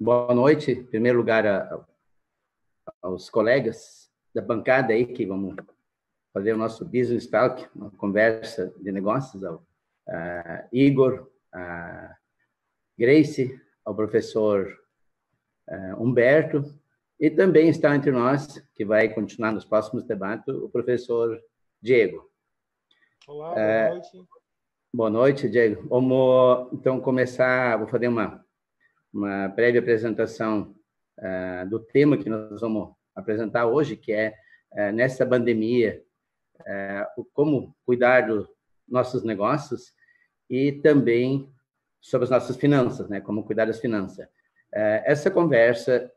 Boa noite, em primeiro lugar, aos colegas da bancada aí que vamos fazer o nosso Business Talk, uma conversa de negócios, ao Igor, a Grace, ao professor Humberto, e também está entre nós, que vai continuar nos próximos debates, o professor Diego. Olá, boa noite. Boa noite, Diego. Vamos, então, começar, vou fazer uma prévia apresentação do tema que nós vamos apresentar hoje, que é, nessa pandemia, como cuidar dos nossos negócios e também sobre as nossas finanças, né? Como cuidar das finanças. Essa conversa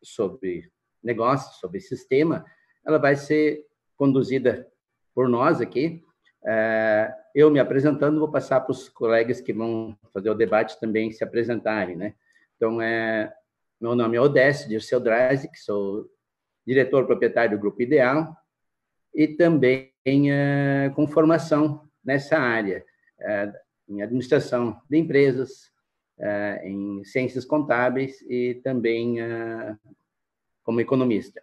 sobre negócios, sobre sistema, ela vai ser conduzida por nós aqui. Eu me apresentando, vou passar para os colegas que vão fazer o debate também se apresentarem, né? Então, meu nome é Odécio Dirceu Drazi, que sou diretor proprietário do Grupo Ideal e também com formação nessa área, em administração de empresas, em ciências contábeis e também como economista.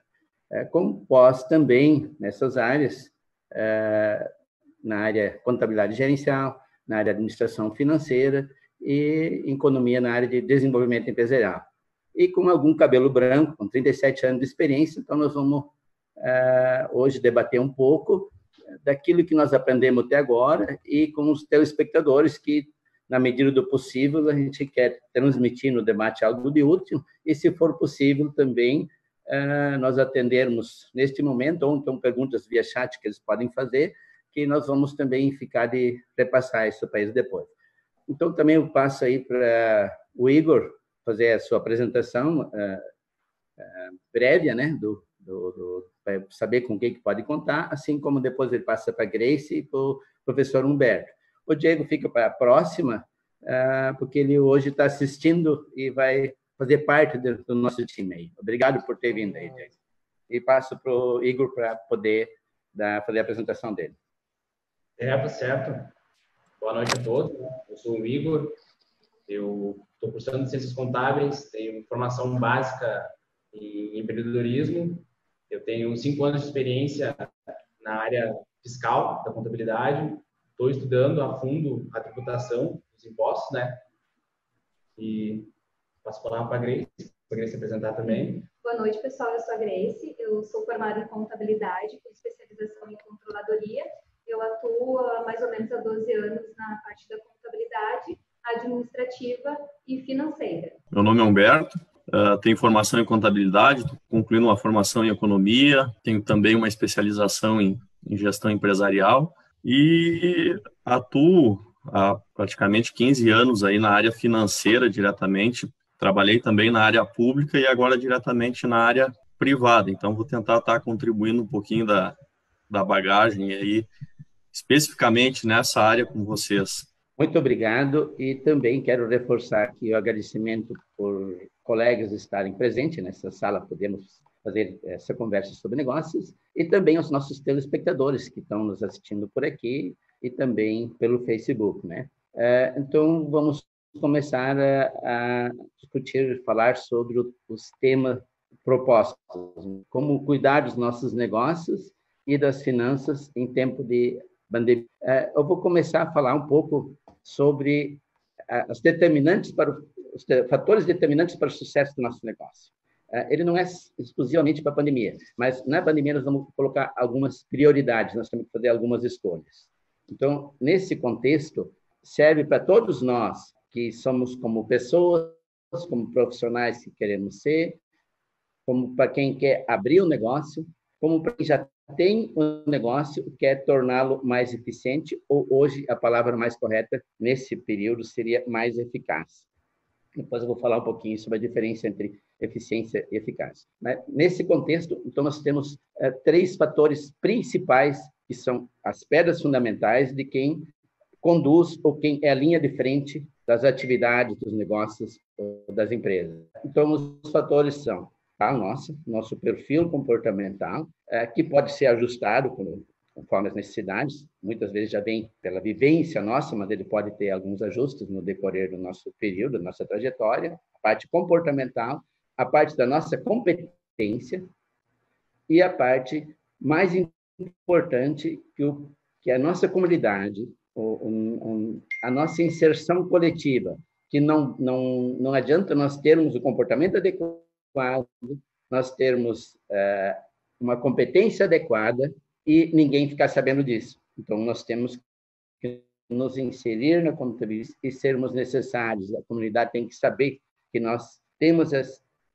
Com pós também nessas áreas, na área contabilidade gerencial, na área de administração financeira e economia na área de desenvolvimento empresarial. E com algum cabelo branco, com 37 anos de experiência, então nós vamos hoje debater um pouco daquilo que nós aprendemos até agora e com os telespectadores que, na medida do possível, a gente quer transmitir no debate algo de útil e, se for possível, também nós atendermos neste momento, ou então perguntas via chat que eles podem fazer, que nós vamos também ficar de repassar isso para eles depois. Então, também eu passo aí para o Igor fazer a sua apresentação prévia, né, para saber com quem que pode contar, assim como depois ele passa para a Grace e para o professor Humberto. O Diego fica para a próxima, porque ele hoje está assistindo e vai fazer parte do nosso time aí. Obrigado por ter vindo aí, Diego. E passo para o Igor para poder fazer a apresentação dele. Certo. Boa noite a todos. Eu sou o Igor, eu estou cursando Ciências Contábeis, tenho formação básica em empreendedorismo, eu tenho 5 anos de experiência na área fiscal da contabilidade, estou estudando a fundo a tributação dos impostos, né? E passo a palavra para a Grace se apresentar também. Boa noite, pessoal. Eu sou a Grace, eu sou formada em contabilidade, com especialização em controladoria. Eu atuo há mais ou menos há 12 anos na parte da contabilidade, administrativa e financeira. Meu nome é Humberto, tenho formação em contabilidade, estou concluindo uma formação em economia, tenho também uma especialização em gestão empresarial e atuo há praticamente 15 anos aí na área financeira diretamente. Trabalhei também na área pública e agora diretamente na área privada. Então, vou tentar estar contribuindo um pouquinho da bagagem aí, especificamente nessa área com vocês. Muito obrigado e também quero reforçar aqui o agradecimento por colegas estarem presentes nessa sala, podemos fazer essa conversa sobre negócios, e também aos nossos telespectadores que estão nos assistindo por aqui e também pelo Facebook, né? Então, vamos começar a discutir, falar sobre os temas propostos, como cuidar dos nossos negócios e das finanças em tempo de pandemia. Eu vou começar a falar um pouco sobre os fatores determinantes para o sucesso do nosso negócio. Ele não é exclusivamente para a pandemia, mas na pandemia nós vamos colocar algumas prioridades, nós temos que fazer algumas escolhas. Então, nesse contexto, serve para todos nós que somos como pessoas, como profissionais que queremos ser, como para quem quer abrir um negócio, como para quem já tem um negócio e quer torná-lo mais eficiente, ou hoje a palavra mais correta nesse período seria mais eficaz. Depois eu vou falar um pouquinho sobre a diferença entre eficiência e eficácia. Mas, nesse contexto, então, nós temos 3 fatores principais que são as pedras fundamentais de quem conduz ou quem é a linha de frente das atividades, dos negócios, das empresas. Então, os fatores são nosso perfil comportamental, que pode ser ajustado conforme as necessidades, muitas vezes já vem pela vivência nossa, mas ele pode ter alguns ajustes no decorrer do nosso período, da nossa trajetória, a parte comportamental, a parte da nossa competência e a parte mais importante que a nossa comunidade, a nossa inserção coletiva, que não adianta nós termos o comportamento adequado, nós termos uma competência adequada e ninguém ficar sabendo disso. Então, nós temos que nos inserir na comunidade e sermos necessários. A comunidade tem que saber que nós temos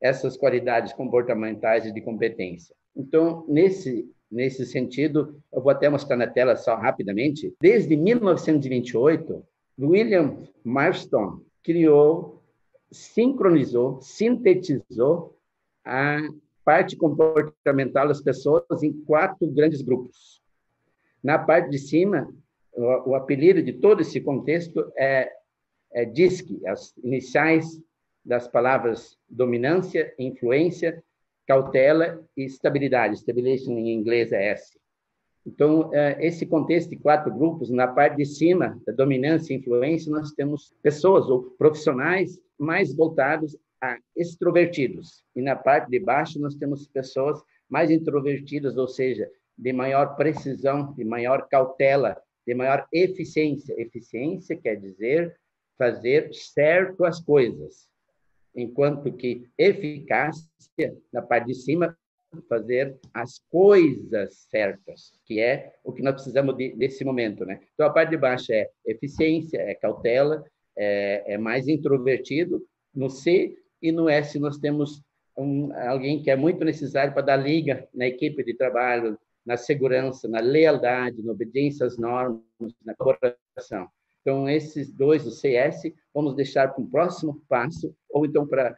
essas qualidades comportamentais e de competência. Então, nesse sentido, eu vou até mostrar na tela só rapidamente. Desde 1928, William Marston criou, sincronizou, sintetizou a parte comportamental das pessoas em 4 grandes grupos. Na parte de cima, o apelido de todo esse contexto é DISC, as iniciais das palavras dominância, influência, cautela e estabilidade. Stability em inglês é S. Então, esse contexto de 4 grupos, na parte de cima, da dominância e influência, nós temos pessoas ou profissionais mais voltados a extrovertidos. E na parte de baixo, nós temos pessoas mais introvertidas, ou seja, de maior precisão, de maior cautela, de maior eficiência. Eficiência quer dizer fazer certo as coisas, enquanto que eficácia, na parte de cima, fazer as coisas certas, que é o que nós precisamos desse momento, né? Então, a parte de baixo é eficiência, é cautela, é mais introvertido. No C e no S nós temos alguém que é muito necessário para dar liga na equipe de trabalho, na segurança, na lealdade, na obediência às normas, na colaboração. Então, esses 2, o CS, vamos deixar para um próximo passo, ou então para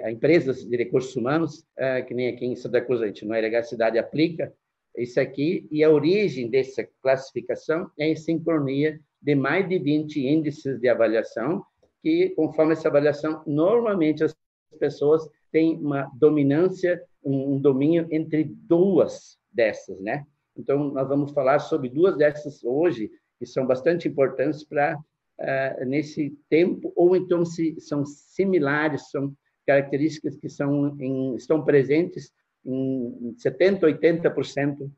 empresas de recursos humanos, que nem aqui em Santa Cruz, a gente no RH Cidade aplica isso aqui, e a origem dessa classificação é em sincronia de mais de 20 índices de avaliação, que, conforme essa avaliação, normalmente as pessoas têm uma dominância, um domínio entre 2 dessas, né? Então, nós vamos falar sobre 2 dessas hoje, que são bastante importantes para nesse tempo, ou então se são similares, são características que estão presentes em 70%, 80%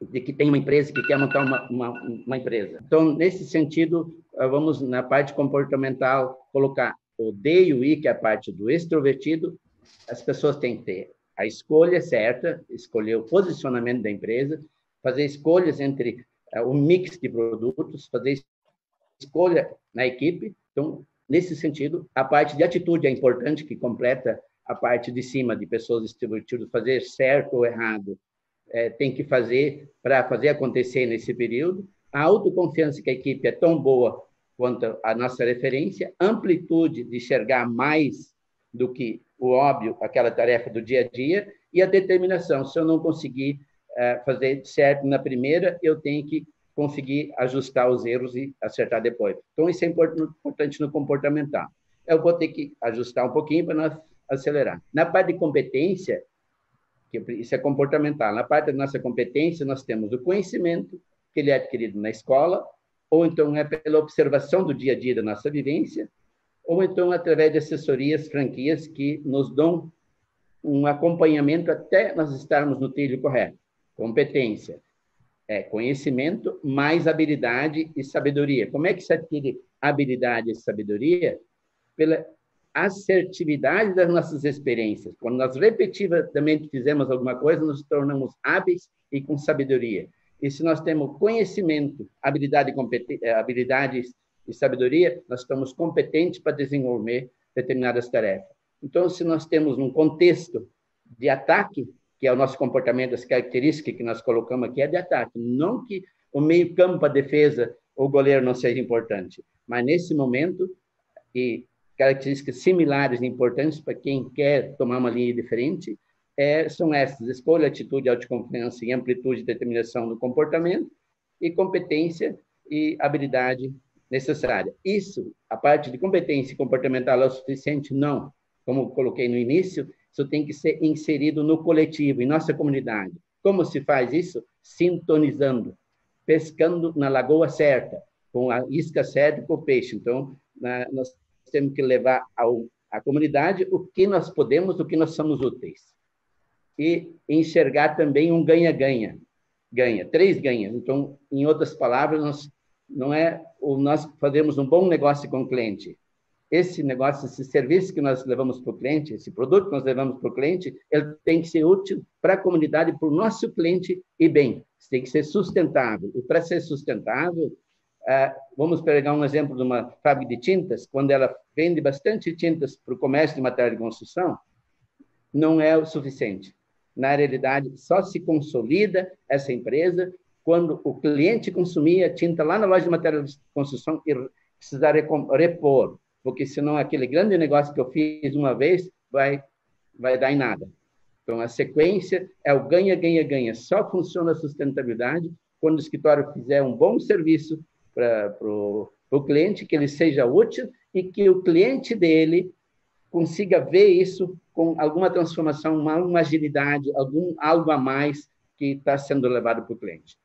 de que tem uma empresa, que quer montar uma empresa. Então, nesse sentido, vamos na parte comportamental colocar o D e o I, que é a parte do extrovertido. As pessoas têm que ter a escolha certa, escolher o posicionamento da empresa, fazer escolhas entre o mix de produtos, fazer escolha na equipe. Então, nesse sentido, a parte de atitude é importante, que completa a parte de cima de pessoas extrovertidas, fazer certo ou errado, tem que fazer para fazer acontecer nesse período. A autoconfiança que a equipe é tão boa quanto a nossa referência, amplitude de enxergar mais do que o óbvio, aquela tarefa do dia a dia, e a determinação. Se eu não conseguir fazer certo na primeira, eu tenho que conseguir ajustar os erros e acertar depois. Então, isso é importante no comportamental. Eu vou ter que ajustar um pouquinho para nós acelerar. Na parte de competência, que isso é comportamental, na parte da nossa competência, nós temos o conhecimento, que ele é adquirido na escola, ou então é pela observação do dia a dia da nossa vivência, ou então através de assessorias, franquias, que nos dão um acompanhamento até nós estarmos no trilho correto. Competência é conhecimento mais habilidade e sabedoria. Como é que se adquire habilidade e sabedoria? Pela assertividade das nossas experiências. Quando nós repetidamente fizemos alguma coisa, nos tornamos hábeis e com sabedoria. E se nós temos conhecimento, habilidades e sabedoria, nós estamos competentes para desenvolver determinadas tarefas. Então, se nós temos um contexto de ataque, que é o nosso comportamento, as características que nós colocamos aqui é de ataque, não que o meio-campo, a defesa, o goleiro não seja importante, mas nesse momento, e características similares e importantes para quem quer tomar uma linha diferente, são essas: escolha, atitude, autoconfiança e amplitude de determinação do comportamento, e competência e habilidade necessária. Isso, a parte de competência comportamental é o suficiente? Não. Como coloquei no início, isso tem que ser inserido no coletivo, em nossa comunidade. Como se faz isso? Sintonizando, pescando na lagoa certa, com a isca certa e com o peixe. Então, nós temos que levar à comunidade o que nós podemos, o que nós somos úteis. E enxergar também um ganha-ganha. Ganha, 3 ganhas. Então, em outras palavras, nós fazemos um bom negócio com o cliente. Esse negócio, esse serviço que nós levamos para o cliente, esse produto que nós levamos para o cliente, ele tem que ser útil para a comunidade, para o nosso cliente e bem. Tem que ser sustentável. E para ser sustentável, vamos pegar um exemplo de uma fábrica de tintas, quando ela vende bastante tintas para o comércio de material de construção, não é o suficiente. Na realidade, só se consolida essa empresa quando o cliente consumia tinta lá na loja de material de construção e precisar repor, porque senão aquele grande negócio que eu fiz uma vez vai dar em nada. Então, a sequência é o ganha, ganha, ganha. Só funciona a sustentabilidade quando o escritório fizer um bom serviço para o cliente, que ele seja útil e que o cliente dele consiga ver isso com alguma transformação, uma agilidade, algo a mais que está sendo levado para o cliente.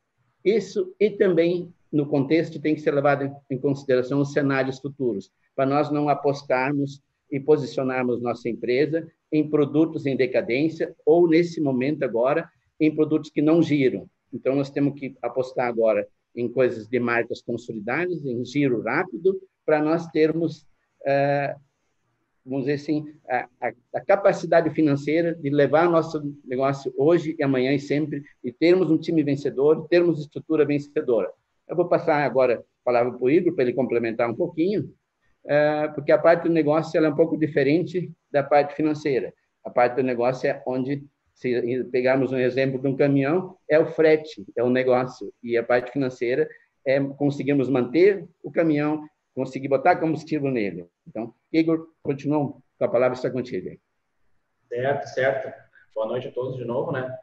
Isso, e também, no contexto, tem que ser levado em consideração os cenários futuros, para nós não apostarmos e posicionarmos nossa empresa em produtos em decadência ou, nesse momento agora, em produtos que não giram. Então, nós temos que apostar agora em coisas de marcas consolidadas, em giro rápido, para nós termos, vamos dizer assim, a capacidade financeira de levar nosso negócio hoje e amanhã e sempre, e termos um time vencedor, termos estrutura vencedora. Eu vou passar agora a palavra para o Igor, para ele complementar um pouquinho, porque a parte do negócio ela é um pouco diferente da parte financeira. A parte do negócio é onde, se pegarmos um exemplo de um caminhão, é o frete, é o negócio. E a parte financeira é conseguirmos manter o caminhão, conseguir botar combustível nele. Então, Igor, continua com a palavra, está contigo. Certo. Boa noite a todos de novo, né?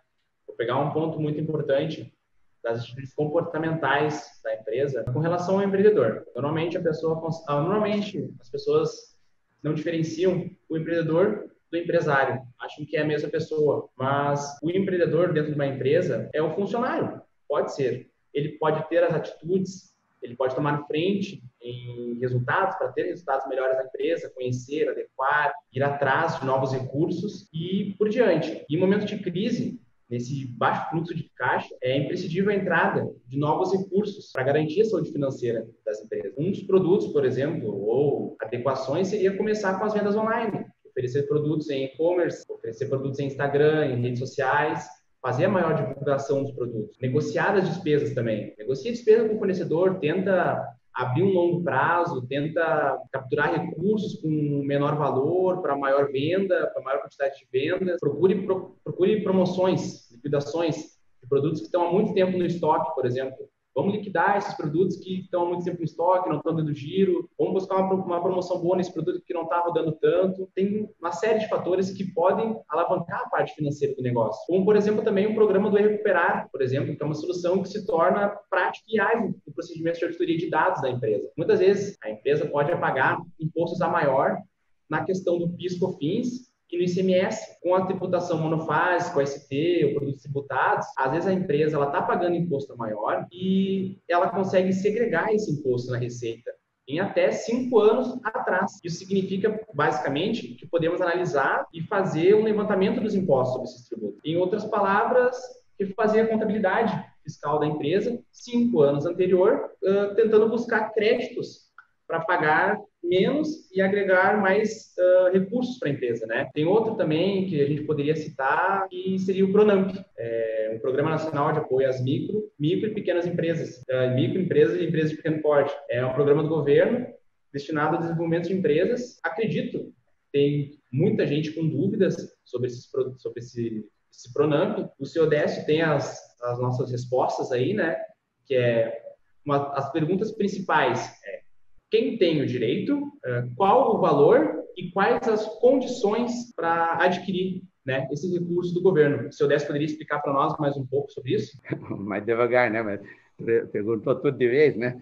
Vou pegar um ponto muito importante das atitudes comportamentais da empresa com relação ao empreendedor. Normalmente as pessoas não diferenciam o empreendedor do empresário, acham que é a mesma pessoa, mas o empreendedor dentro de uma empresa é o funcionário, pode ser. Ele pode ter as atitudes, ele pode tomar frente em resultados, para ter resultados melhores na empresa, conhecer, adequar, ir atrás de novos recursos e por diante. Em momentos de crise, nesse baixo fluxo de caixa, é imprescindível a entrada de novos recursos para garantir a saúde financeira das empresas. Um dos produtos, por exemplo, ou adequações, seria começar com as vendas online, oferecer produtos em e-commerce, oferecer produtos em Instagram, em redes sociais, fazer a maior divulgação dos produtos, negociar as despesas também. Negocia a despesa com o fornecedor, tenta abrir um longo prazo, tenta capturar recursos com menor valor para maior venda, para maior quantidade de vendas. Procure promoções, liquidações de produtos que estão há muito tempo no estoque, por exemplo. Vamos liquidar esses produtos que estão há muito tempo no estoque, não estão dando giro. Vamos buscar uma promoção boa nesse produto que não está rodando tanto. Tem uma série de fatores que podem alavancar a parte financeira do negócio. Como, por exemplo, também o programa do E-Recuperar, por exemplo, que é uma solução que se torna prática e ágil no procedimento de auditoria de dados da empresa. Muitas vezes, a empresa pode pagar impostos a maior na questão do PIS/COFINS e no ICMS, com a tributação monofásica, o ST, ou produtos tributados, às vezes a empresa está pagando imposto maior e ela consegue segregar esse imposto na receita em até 5 anos atrás. Isso significa, basicamente, que podemos analisar e fazer um levantamento dos impostos sobre esses tributos. Em outras palavras, fazer a contabilidade fiscal da empresa 5 anos anterior, tentando buscar créditos para pagar menos e agregar mais recursos para a empresa, né? Tem outro também que a gente poderia citar, que seria o PRONAMP, um Programa Nacional de Apoio às micro e pequenas empresas, microempresas e empresas de pequeno porte. É um programa do governo destinado ao desenvolvimento de empresas. Acredito, tem muita gente com dúvidas sobre esse PRONAMP. O senhor Décio tem as nossas respostas aí, né? Que é as perguntas principais. Quem tem o direito, qual o valor e quais as condições para adquirir, né, esses recursos do governo. O senhor Décio poderia explicar para nós mais um pouco sobre isso? Mais devagar, né? Mas perguntou tudo de vez, né?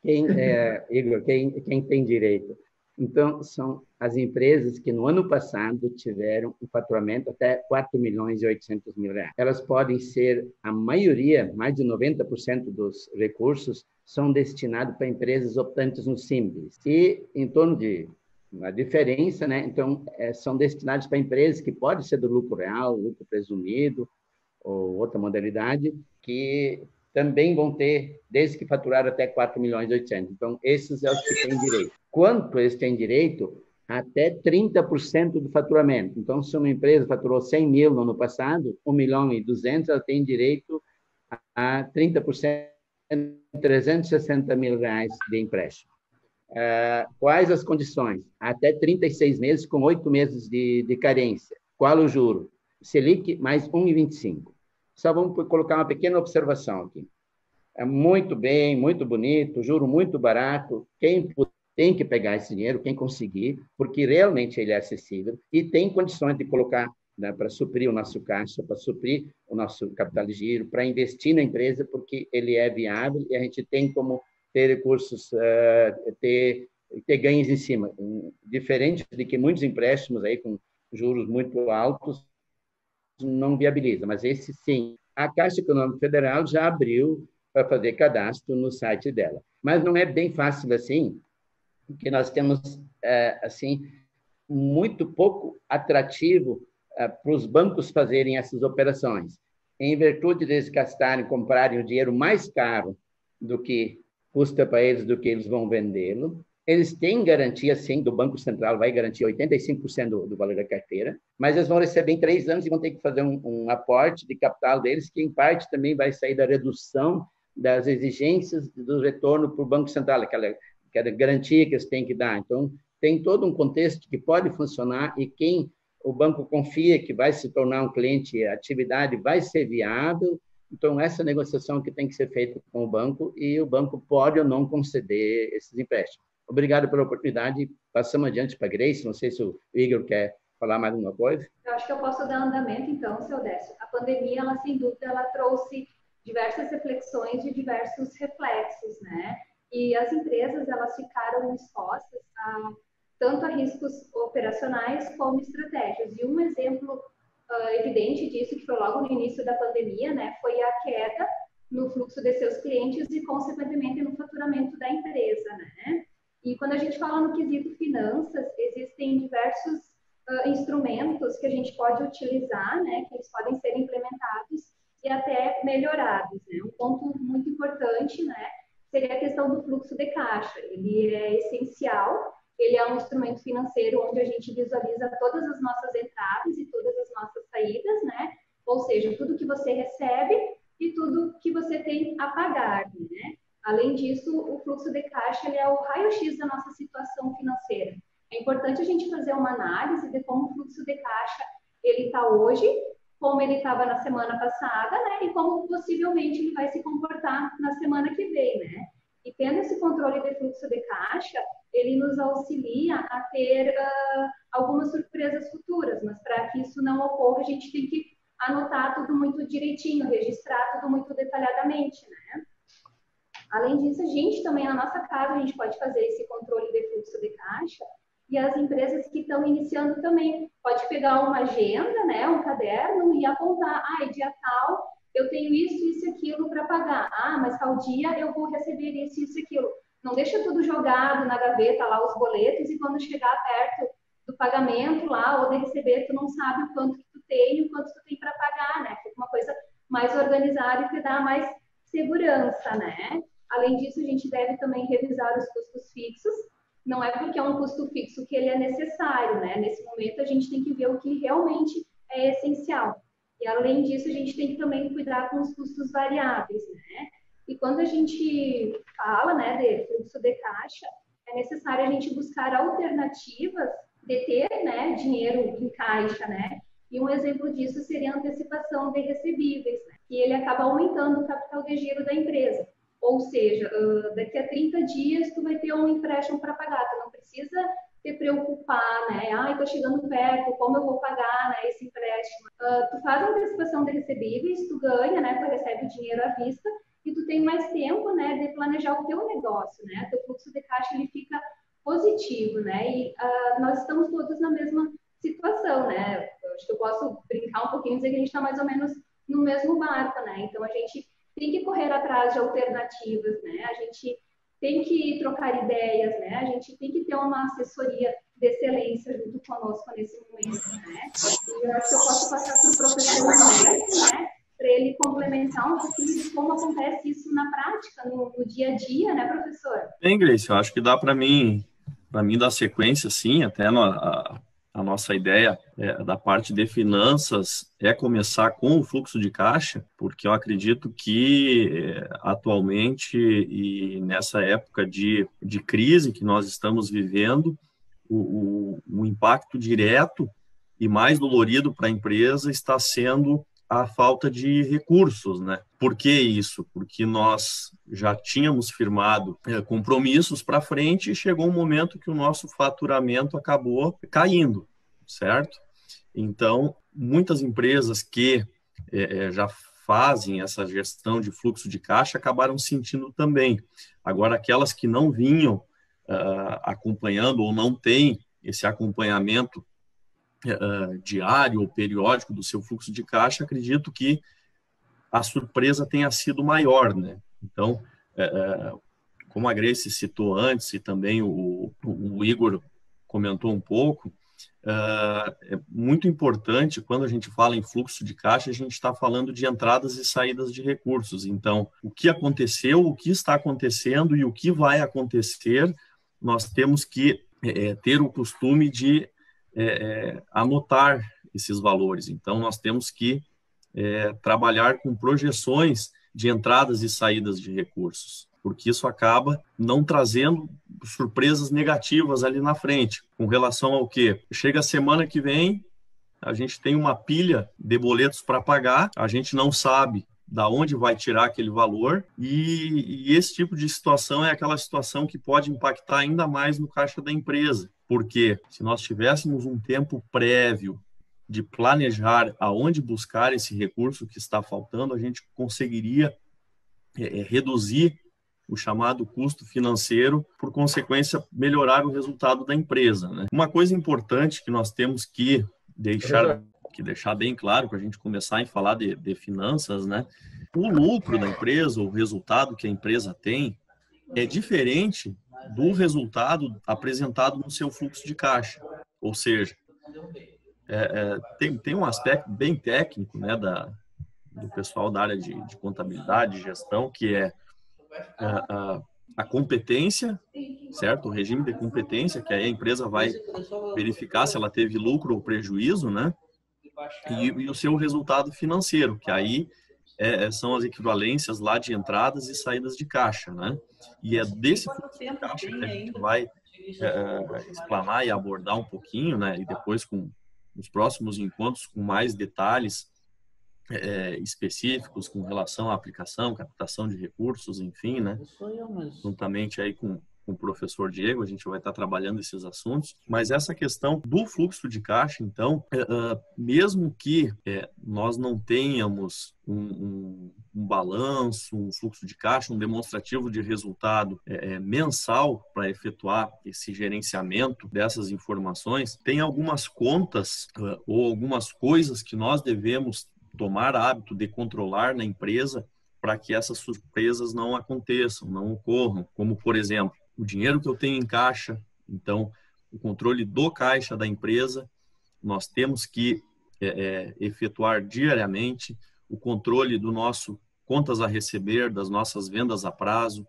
Igor, quem tem direito? Então, são as empresas que no ano passado tiveram um faturamento até 4 milhões e 800 mil reais. Elas podem ser, a maioria, mais de 90% dos recursos, são destinados para empresas optantes no Simples. E em torno de uma diferença, né? Então, são destinados para empresas que podem ser do lucro real, lucro presumido, ou outra modalidade, que também vão ter, desde que faturaram até 4 milhões e 800. Então, esses são os que têm direito. Quanto eles têm direito? Até 30% do faturamento. Então, se uma empresa faturou 100 mil no ano passado, 1 milhão e 200, ela tem direito a 30%, 360 mil reais de empréstimo. Quais as condições? Até 36 meses, com 8 meses de carência. Qual o juro? Selic mais 1,25. Só vamos colocar uma pequena observação aqui. É muito bem, muito bonito, juro muito barato. Quem tem que pegar esse dinheiro, quem conseguir, porque realmente ele é acessível e tem condições de colocar, né, para suprir o nosso caixa, para suprir o nosso capital de giro, para investir na empresa, porque ele é viável e a gente tem como ter recursos, ter ganhos em cima. Diferente de que muitos empréstimos aí com juros muito altos não viabiliza, mas esse sim. A Caixa Econômica Federal já abriu para fazer cadastro no site dela. Mas não é bem fácil assim, porque nós temos, assim, muito pouco atrativo para os bancos fazerem essas operações. Em virtude deles gastarem, comprarem o dinheiro mais caro do que custa para eles, do que eles vão vendê-lo. Eles têm garantia, sim, do Banco Central, vai garantir 85% do valor da carteira, mas eles vão receber em 3 anos e vão ter que fazer um aporte de capital deles, que, em parte, também vai sair da redução das exigências do retorno para o Banco Central, aquela garantia que eles têm que dar. Então, tem todo um contexto que pode funcionar e quem o banco confia que vai se tornar um cliente, a atividade vai ser viável. Então, essa negociação que tem que ser feita com o banco e o banco pode ou não conceder esses empréstimos. Obrigado pela oportunidade. Passamos adiante para a Grace. Não sei se o Igor quer falar mais alguma coisa. Eu acho que eu posso dar andamento, então, seu Décio. A pandemia, ela, sem dúvida, ela trouxe diversas reflexões e diversos reflexos, né? E as empresas, elas ficaram expostas tanto a riscos operacionais como estratégias. E um exemplo evidente disso, que foi logo no início da pandemia, né, foi a queda no fluxo de seus clientes e, consequentemente, no faturamento da empresa, né? E quando a gente fala no quesito finanças, existem diversos instrumentos que a gente pode utilizar, né, que eles podem ser implementados e até melhorados, né? Um ponto muito importante, né, seria a questão do fluxo de caixa. Ele é essencial, ele é um instrumento financeiro onde a gente visualiza todas as nossas entradas e todas as nossas saídas, né? Ou seja, tudo que você recebe e tudo que você tem a pagar, né? Além disso, o fluxo de caixa ele é o raio-x da nossa situação financeira. É importante a gente fazer uma análise de como o fluxo de caixa ele está hoje, como ele estava na semana passada, né? E como possivelmente ele vai se comportar na semana que vem, né? E tendo esse controle de fluxo de caixa, ele nos auxilia a ter algumas surpresas futuras, mas para que isso não ocorra, a gente tem que anotar tudo muito direitinho, registrar tudo muito detalhadamente, né? Além disso, a gente também, na nossa casa, a gente pode fazer esse controle de fluxo de caixa e as empresas que estão iniciando também. Pode pegar uma agenda, né, um caderno e apontar, dia tal, eu tenho isso e aquilo para pagar. Mas tal dia eu vou receber isso e aquilo. Não deixa tudo jogado na gaveta lá, os boletos, e quando chegar perto do pagamento lá ou de receber, tu não sabe o quanto que tu tem e o quanto tu tem para pagar, né? Fica uma coisa mais organizada e te dá mais segurança, né? Além disso, a gente deve também revisar os custos fixos. Não é porque é um custo fixo que ele é necessário, né? Nesse momento, a gente tem que ver o que realmente é essencial. E, além disso, a gente tem que também cuidar com os custos variáveis, né? E quando a gente fala, né, de fluxo de caixa, é necessário a gente buscar alternativas de ter, né, dinheiro em caixa, né? E um exemplo disso seria a antecipação de recebíveis, né? Que ele acaba aumentando o capital de giro da empresa. Ou seja, daqui a 30 dias tu vai ter um empréstimo para pagar, tu não precisa te preocupar, né? Estou chegando perto, como eu vou pagar, né, esse empréstimo? Tu faz a antecipação de recebíveis, tu ganha, né? Tu recebe o dinheiro à vista e tu tem mais tempo, né, de planejar o teu negócio, né? Teu fluxo de caixa ele fica positivo, né? E nós estamos todos na mesma situação, né? Eu acho que eu posso brincar um pouquinho e dizer que a gente está mais ou menos no mesmo barco, né? Então, a gente tem que correr atrás de alternativas, né? A gente tem que trocar ideias, né? A gente tem que ter uma assessoria de excelência junto conosco nesse momento, né? E eu acho que eu posso passar para o professor André, né? Para ele complementar um pouquinho de como acontece isso na prática, no dia a dia, né, professor? Bem, Grace, eu acho que dá para mim dar sequência, sim, até a nossa ideia da parte de finanças é começar com o fluxo de caixa, porque eu acredito que atualmente e nessa época de crise que nós estamos vivendo, o impacto direto e mais dolorido para a empresa está sendo a falta de recursos, né? Por que isso? Porque nós já tínhamos firmado compromissos para frente e chegou um momento que o nosso faturamento acabou caindo, certo? Então, muitas empresas que já fazem essa gestão de fluxo de caixa acabaram sentindo também. Agora, aquelas que não vinham acompanhando ou não têm esse acompanhamento diário ou periódico do seu fluxo de caixa, acredito que a surpresa tenha sido maior, né? Então, como a Grace citou antes e também o Igor comentou um pouco, é muito importante quando a gente fala em fluxo de caixa, a gente está falando de entradas e saídas de recursos. Então, o que aconteceu, o que está acontecendo e o que vai acontecer, nós temos que ter o costume de anotar esses valores. Então, nós temos que trabalhar com projeções de entradas e saídas de recursos, porque isso acaba não trazendo surpresas negativas ali na frente. Com relação ao quê? Chega a semana que vem, a gente tem uma pilha de boletos para pagar, a gente não sabe da onde vai tirar aquele valor, e esse tipo de situação é aquela situação que pode impactar ainda mais no caixa da empresa. Porque se nós tivéssemos um tempo prévio de planejar aonde buscar esse recurso que está faltando, a gente conseguiria reduzir o chamado custo financeiro, por consequência, melhorar o resultado da empresa, né? Uma coisa importante que nós temos que deixar bem claro, para a gente começar a falar de finanças, né? O lucro da empresa, o resultado que a empresa tem, é diferente do resultado apresentado no seu fluxo de caixa. Ou seja, tem um aspecto bem técnico, né, do pessoal da área de contabilidade, de gestão, que é a competência, certo? O regime de competência, que aí a empresa vai verificar se ela teve lucro ou prejuízo, né? E o seu resultado financeiro, que aí são as equivalências lá de entradas e saídas de caixa, né? E é desse fluxo de caixa que a gente vai explanar e abordar um pouquinho, né? E depois, com os próximos encontros, com mais detalhes específicos com relação à aplicação, captação de recursos, enfim, né? Juntamente aí com o professor Diego, a gente vai estar trabalhando esses assuntos, mas essa questão do fluxo de caixa, então, mesmo que nós não tenhamos um balanço, um fluxo de caixa, um demonstrativo de resultado mensal para efetuar esse gerenciamento dessas informações, tem algumas contas ou algumas coisas que nós devemos tomar hábito de controlar na empresa para que essas surpresas não aconteçam, não ocorram, como, por exemplo, o dinheiro que eu tenho em caixa. Então, o controle do caixa da empresa, nós temos que efetuar diariamente, o controle do nosso contas a receber, das nossas vendas a prazo,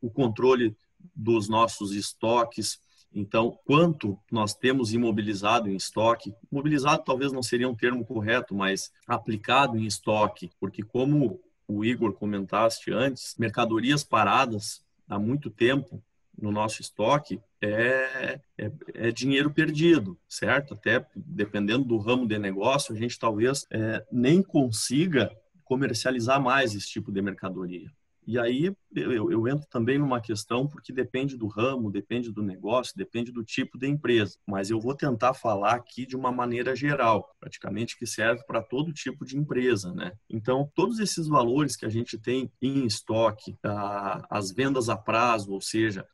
o controle dos nossos estoques. Então, quanto nós temos imobilizado em estoque, mobilizado talvez não seria um termo correto, mas aplicado em estoque, porque como o Igor comentaste antes, mercadorias paradas há muito tempo no nosso estoque é dinheiro perdido, certo? Até dependendo do ramo de negócio, a gente talvez nem consiga comercializar mais esse tipo de mercadoria. E aí eu entro também numa questão, porque depende do ramo, depende do negócio, depende do tipo de empresa. Mas eu vou tentar falar aqui de uma maneira geral, praticamente que serve para todo tipo de empresa, né? Então, todos esses valores que a gente tem em estoque, as vendas a prazo, ou seja,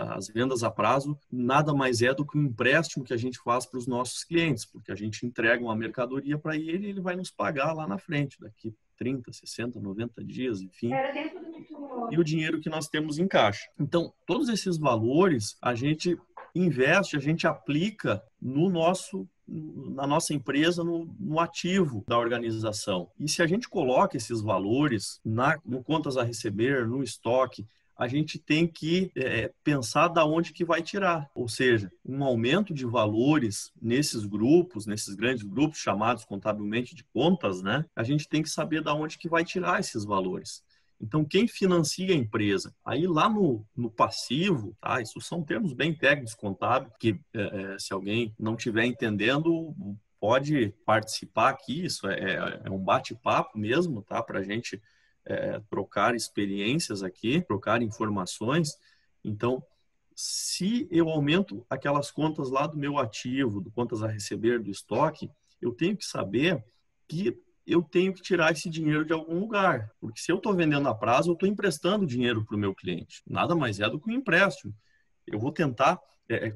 as vendas a prazo nada mais é do que um empréstimo que a gente faz para os nossos clientes, porque a gente entrega uma mercadoria para ele e ele vai nos pagar lá na frente, daqui 30, 60, 90 dias, enfim, e o dinheiro que nós temos em caixa. Então, todos esses valores a gente investe, a gente aplica na nossa empresa, no ativo da organização. E se a gente coloca esses valores no contas a receber, no estoque, a gente tem que pensar da onde que vai tirar. Ou seja, um aumento de valores nesses grupos, nesses grandes grupos chamados contabilmente de contas, né? A gente tem que saber da onde que vai tirar esses valores. Então, quem financia a empresa? Aí lá no passivo, tá? Isso são termos bem técnicos contábeis, que se alguém não estiver entendendo, pode participar aqui, isso é um bate-papo mesmo, tá? Para a gente trocar experiências aqui, trocar informações. Então, se eu aumento aquelas contas lá do meu ativo, do contas a receber do estoque, eu tenho que saber que eu tenho que tirar esse dinheiro de algum lugar. Porque se eu estou vendendo a prazo, eu estou emprestando dinheiro para o meu cliente. Nada mais é do que um empréstimo. Eu vou tentar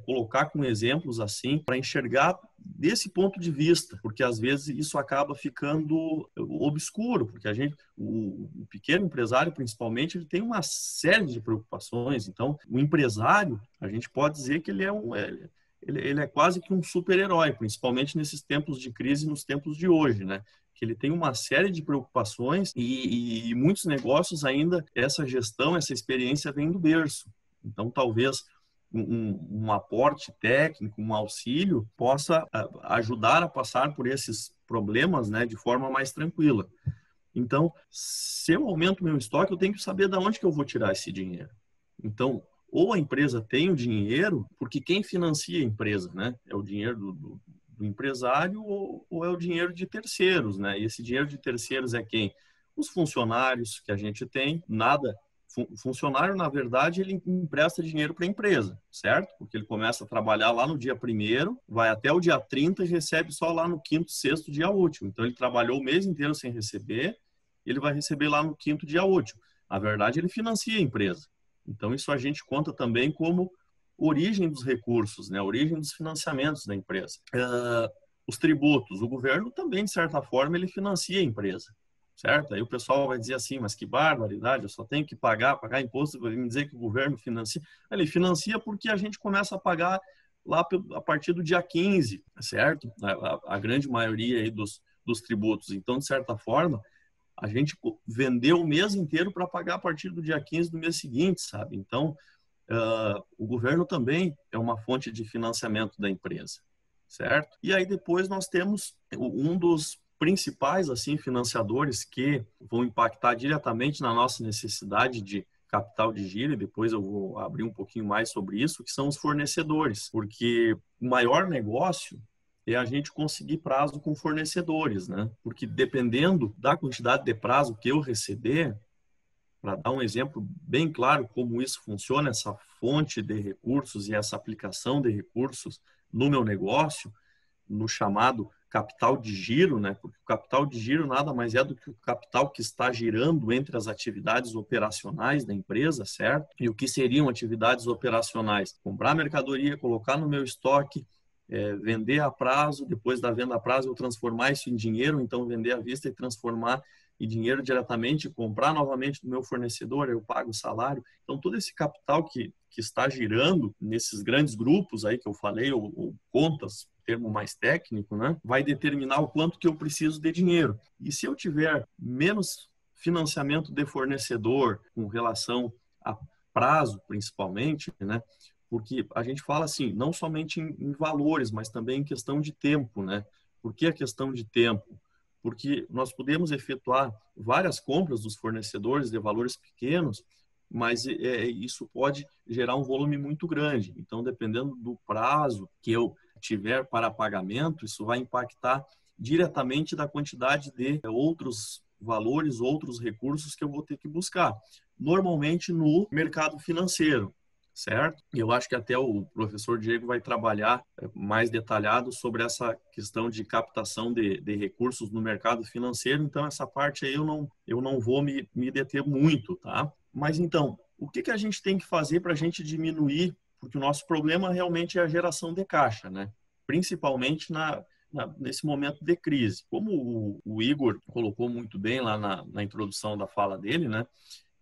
colocar com exemplos assim para enxergar desse ponto de vista, porque às vezes isso acaba ficando obscuro, porque o pequeno empresário principalmente, ele tem uma série de preocupações. Então, o empresário, a gente pode dizer que ele é quase que um super-herói, principalmente nesses tempos de crise, nos tempos de hoje, né? Que ele tem uma série de preocupações e muitos negócios ainda, essa gestão, essa experiência vem do berço. Então, talvez um aporte técnico, um auxílio, possa ajudar a passar por esses problemas, né, de forma mais tranquila. Então, se eu aumento meu estoque, eu tenho que saber de onde que eu vou tirar esse dinheiro. Então, ou a empresa tem o dinheiro, porque quem financia a empresa, né, é o dinheiro do empresário ou é o dinheiro de terceiros, né? E esse dinheiro de terceiros é quem? Os funcionários que a gente tem, funcionário, na verdade, ele empresta dinheiro para a empresa, certo? Porque ele começa a trabalhar lá no dia 1º, vai até o dia 30 e recebe só lá no 5º, 6º dia útil. Então, ele trabalhou o mês inteiro sem receber, ele vai receber lá no 5º dia útil. Na verdade, ele financia a empresa. Então, isso a gente conta também como origem dos recursos, né? Origem dos financiamentos da empresa. Os tributos, o governo também, de certa forma, ele financia a empresa. Certo? Aí o pessoal vai dizer assim, mas que barbaridade, eu só tenho que pagar imposto, vai me dizer que o governo financia. Ele financia porque a gente começa a pagar lá a partir do dia 15, certo? A grande maioria aí dos tributos. Então, de certa forma, a gente vendeu o mês inteiro para pagar a partir do dia 15 do mês seguinte, sabe? Então, o governo também é uma fonte de financiamento da empresa, certo? E aí depois nós temos um dos principais assim financiadores que vão impactar diretamente na nossa necessidade de capital de giro, e depois eu vou abrir um pouquinho mais sobre isso, que são os fornecedores, porque o maior negócio é a gente conseguir prazo com fornecedores, né? Porque dependendo da quantidade de prazo que eu receber, para dar um exemplo bem claro como isso funciona, essa fonte de recursos e essa aplicação de recursos no meu negócio, no chamado capital de giro, né? Porque o capital de giro nada mais é do que o capital que está girando entre as atividades operacionais da empresa, certo? E o que seriam atividades operacionais? Comprar mercadoria, colocar no meu estoque, vender a prazo, depois da venda a prazo eu transformar isso em dinheiro, então vender à vista e transformar em dinheiro diretamente, comprar novamente do meu fornecedor, eu pago o salário. Então todo esse capital que está girando nesses grandes grupos aí que eu falei, ou contas, termo mais técnico, né, vai determinar o quanto que eu preciso de dinheiro. E se eu tiver menos financiamento de fornecedor com relação a prazo, principalmente, né, porque a gente fala assim, não somente em valores, mas também em questão de tempo, né? Por que a questão de tempo? Porque nós podemos efetuar várias compras dos fornecedores de valores pequenos, mas isso pode gerar um volume muito grande. Então, dependendo do prazo que eu tiver para pagamento, isso vai impactar diretamente da quantidade de outros valores, outros recursos que eu vou ter que buscar. normalmente no mercado financeiro, certo? E eu acho que até o professor Diego vai trabalhar mais detalhado sobre essa questão de captação de recursos no mercado financeiro, então essa parte aí eu não vou me deter muito, tá? Mas então, o que a gente tem que fazer para a gente diminuir, porque o nosso problema realmente é a geração de caixa, né? Principalmente nesse momento de crise. Como o Igor colocou muito bem lá na introdução da fala dele, né?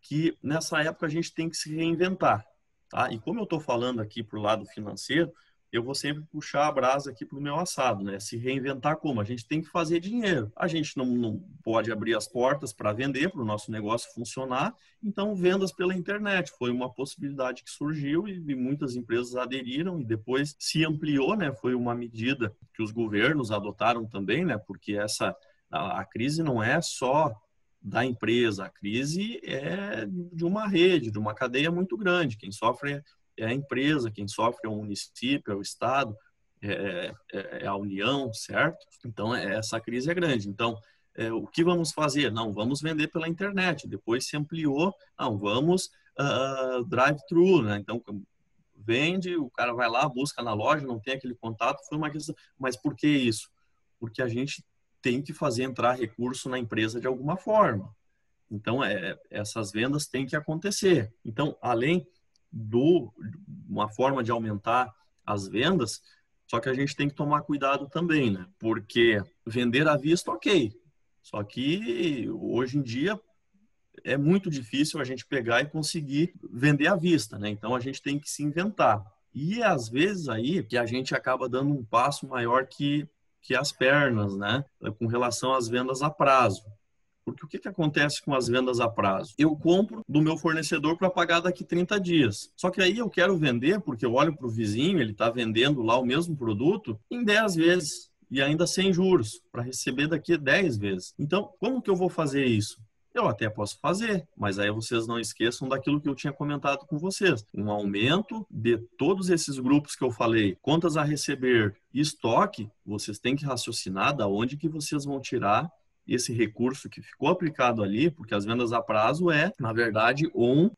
Que nessa época a gente tem que se reinventar. Tá? E como eu estou falando aqui para o lado financeiro, eu vou sempre puxar a brasa aqui para o meu assado, né? Se reinventar como? A gente tem que fazer dinheiro. A gente não pode abrir as portas para vender, para o nosso negócio funcionar. Então, vendas pela internet foi uma possibilidade que surgiu e muitas empresas aderiram e depois se ampliou, né? Foi uma medida que os governos adotaram também, né? Porque a crise não é só da empresa, a crise é de uma rede, de uma cadeia muito grande. Quem sofre é a empresa, quem sofre é o município, é o estado, é a União, certo? Então, essa crise é grande. Então, o que vamos fazer? Não, vamos vender pela internet. Depois se ampliou, não, vamos drive-thru, né? Então, vende, o cara vai lá, busca na loja, não tem aquele contato, foi uma questão. Mas por que isso? Porque a gente tem que fazer entrar recurso na empresa de alguma forma. Então, essas vendas têm que acontecer. Então, além uma forma de aumentar as vendas, só que a gente tem que tomar cuidado também, né? Porque vender à vista, ok. Só que hoje em dia é muito difícil a gente pegar e conseguir vender à vista, né? Então, a gente tem que se inventar. E às vezes aí que a gente acaba dando um passo maior que as pernas, né? Com relação às vendas a prazo. Porque o que acontece com as vendas a prazo? Eu compro do meu fornecedor para pagar daqui 30 dias. Só que aí eu quero vender, porque eu olho para o vizinho, ele está vendendo lá o mesmo produto em 10 vezes e ainda sem juros, para receber daqui 10 vezes. Então, como que eu vou fazer isso? Eu até posso fazer, mas aí vocês não esqueçam daquilo que eu tinha comentado com vocês. Um aumento de todos esses grupos que eu falei, contas a receber e estoque, vocês têm que raciocinar da onde que vocês vão tirar esse recurso que ficou aplicado ali, porque as vendas a prazo na verdade, um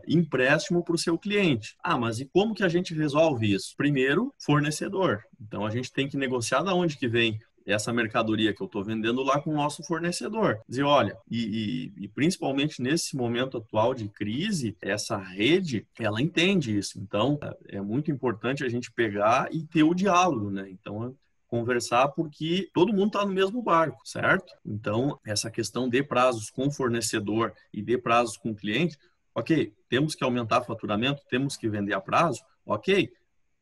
empréstimo para o seu cliente. Ah, mas e como que a gente resolve isso? Primeiro, fornecedor. Então, a gente tem que negociar da onde que vem essa mercadoria que eu estou vendendo lá com o nosso fornecedor. Dizer, olha, e principalmente nesse momento atual de crise, essa rede, ela entende isso. Então, é muito importante a gente pegar e ter o diálogo, né? Então, conversar porque todo mundo está no mesmo barco, certo? Então, essa questão de prazos com fornecedor e de prazos com cliente, ok, temos que aumentar faturamento, temos que vender a prazo, ok,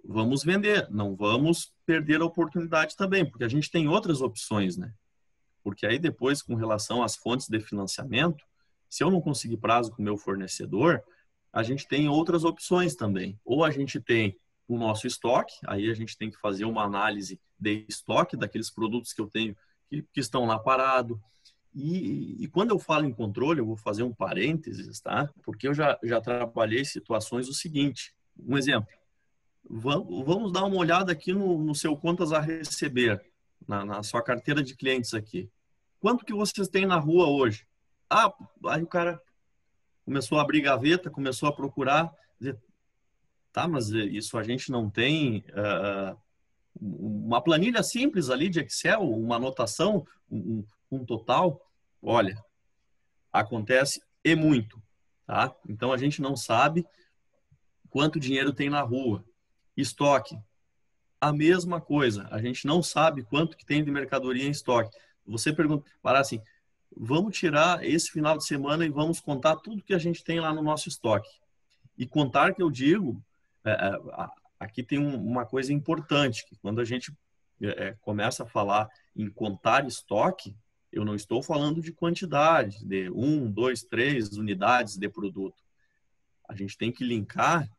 vamos vender, não vamos perder a oportunidade também, porque a gente tem outras opções, né? Porque aí depois, com relação às fontes de financiamento, se eu não conseguir prazo com o meu fornecedor, a gente tem outras opções também. Ou a gente tem o nosso estoque, aí a gente tem que fazer uma análise de estoque daqueles produtos que eu tenho que estão lá parados. E quando eu falo em controle, eu vou fazer um parênteses, tá? Porque eu já trabalhei situações o seguinte, um exemplo. Vamos dar uma olhada aqui no seu contas a receber, na sua carteira de clientes aqui. Quanto que vocês têm na rua hoje? Ah, aí o cara começou a abrir gaveta, começou a procurar, dizer, tá, mas isso a gente não tem uma planilha simples ali de Excel, uma anotação, um total. Olha, acontece e muito, tá? Então a gente não sabe quanto dinheiro tem na rua. Estoque, a mesma coisa. A gente não sabe quanto que tem de mercadoria em estoque. Você pergunta, para assim, vamos tirar esse final de semana e vamos contar tudo que a gente tem lá no nosso estoque. E contar que eu digo, aqui tem uma coisa importante, que quando a gente começa a falar em contar estoque, eu não estou falando de quantidade, de 1, 2, 3 unidades de produto. A gente tem que linkar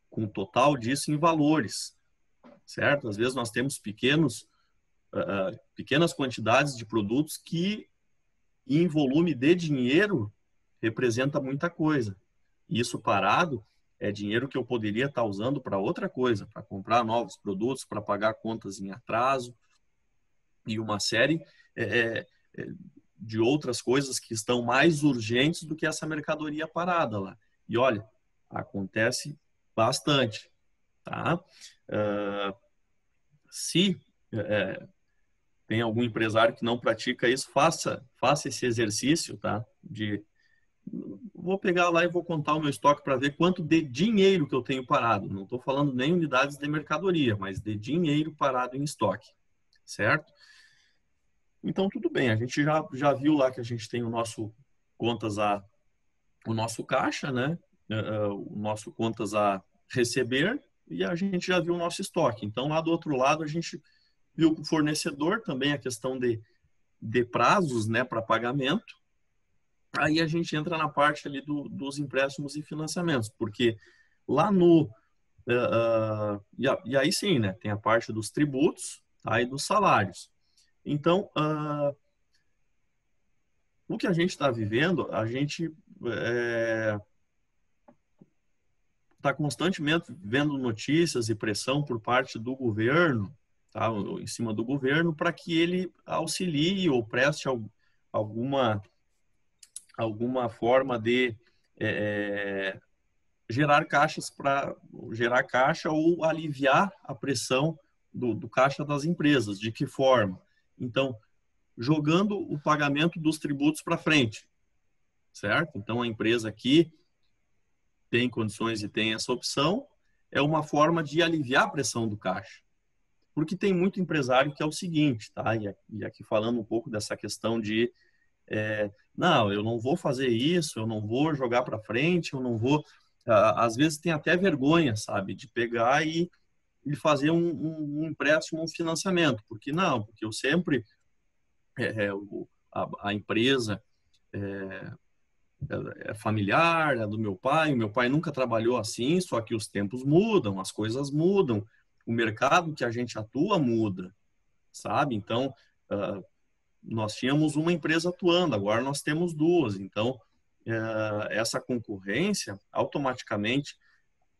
com o total disso em valores, certo? Às vezes nós temos pequenas quantidades de produtos que, em volume de dinheiro, representa muita coisa. E isso parado é dinheiro que eu poderia estar usando para outra coisa, para comprar novos produtos, para pagar contas em atraso e uma série de outras coisas que estão mais urgentes do que essa mercadoria parada lá. E olha, acontece bastante, tá? Se tem algum empresário que não pratica isso, faça esse exercício, tá? Vou pegar lá e vou contar o meu estoque para ver quanto de dinheiro que eu tenho parado. Não estou falando nem unidades de mercadoria, mas de dinheiro parado em estoque, certo? Então, tudo bem. A gente já viu lá que a gente tem o nosso caixa, né? O nosso contas a receber, e a gente já viu o nosso estoque. Então, lá do outro lado, a gente viu o fornecedor também, a questão de prazos, né, para pagamento. Aí a gente entra na parte ali dos empréstimos e financiamentos, porque lá e aí sim, né, tem a parte dos tributos, tá, e dos salários. Então, o que a gente está vivendo, a gente está constantemente vendo notícias e pressão por parte do governo, tá, em cima do governo, para que ele auxilie ou preste alguma forma de gerar gerar caixa ou aliviar a pressão do caixa das empresas. De que forma? Então, jogando o pagamento dos tributos para frente, certo? Então, a empresa aqui tem condições e tem essa opção, é uma forma de aliviar a pressão do caixa. Porque tem muito empresário que é o seguinte, tá? E aqui falando um pouco dessa questão de não, eu não vou fazer isso, eu não vou jogar para frente, eu não vou... Às vezes tem até vergonha, sabe, de pegar e fazer um empréstimo, um financiamento. Porque não, porque eu sempre... a empresa é familiar, é do meu pai, o meu pai nunca trabalhou assim, só que os tempos mudam, as coisas mudam, o mercado que a gente atua muda, sabe? Então, nós tínhamos uma empresa atuando, agora nós temos duas. Então, essa concorrência, automaticamente,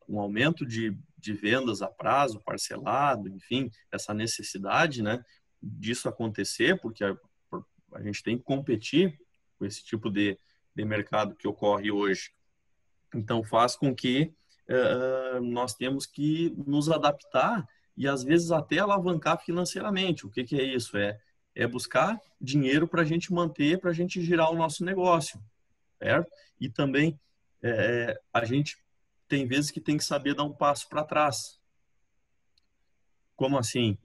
um aumento de vendas a prazo, parcelado, enfim, essa necessidade, né, disso acontecer, porque a gente tem que competir com esse tipo de mercado que ocorre hoje. Então, faz com que nós temos que nos adaptar e, às vezes, até alavancar financeiramente. O que é isso? É buscar dinheiro para a gente manter, para a gente girar o nosso negócio, certo? E também a gente tem vezes que tem que saber dar um passo para trás. Como assim?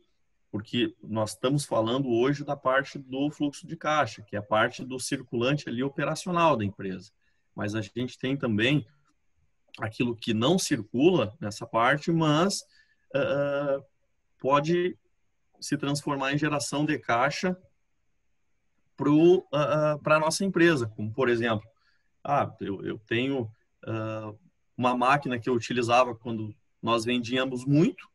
Porque nós estamos falando hoje da parte do fluxo de caixa, que é a parte do circulante ali operacional da empresa. Mas a gente tem também aquilo que não circula nessa parte, mas pode se transformar em geração de caixa para a nossa empresa. Como, por exemplo, eu tenho uma máquina que eu utilizava quando nós vendíamos muito,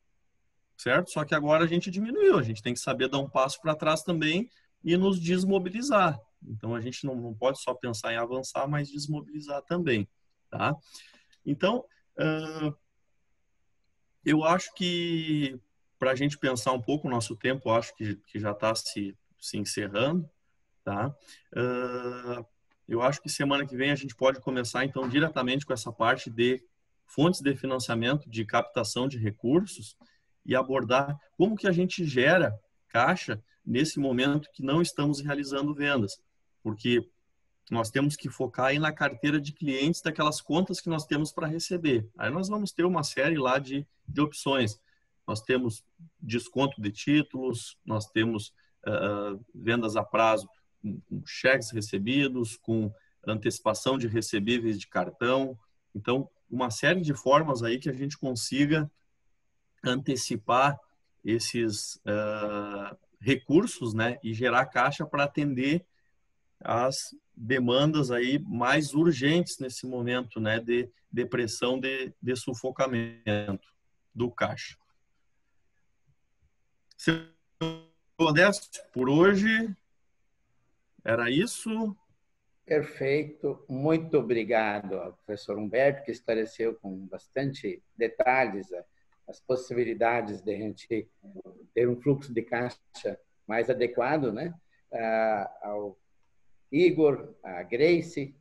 certo? Só que agora a gente diminuiu, a gente tem que saber dar um passo para trás também e nos desmobilizar. Então, a gente não pode só pensar em avançar, mas desmobilizar também, tá? Então, eu acho que, para a gente pensar um pouco o nosso tempo, eu acho que já está se encerrando, tá? Eu acho que semana que vem a gente pode começar, então, diretamente com essa parte de fontes de financiamento, de captação de recursos e abordar como que a gente gera caixa nesse momento que não estamos realizando vendas. Porque nós temos que focar aí na carteira de clientes daquelas contas que nós temos para receber. Aí nós vamos ter uma série lá de opções. Nós temos desconto de títulos, nós temos vendas a prazo com cheques recebidos, com antecipação de recebíveis de cartão. Então, uma série de formas aí que a gente consiga antecipar esses recursos, né, e gerar caixa para atender as demandas aí mais urgentes nesse momento, né, de pressão, de sufocamento do caixa. Seu Modesto, por hoje era isso. Perfeito, muito obrigado ao professor Humberto, que esclareceu com bastante detalhes as possibilidades de a gente ter um fluxo de caixa mais adequado, né, ao Igor, a Grace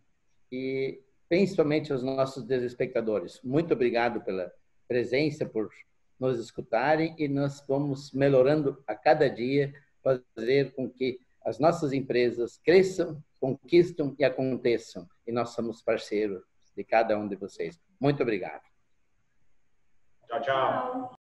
e principalmente aos nossos telespectadores. Muito obrigado pela presença, por nos escutarem, e nós vamos melhorando a cada dia, fazer com que as nossas empresas cresçam, conquistam e aconteçam. E nós somos parceiros de cada um de vocês. Muito obrigado. Tchau, tchau.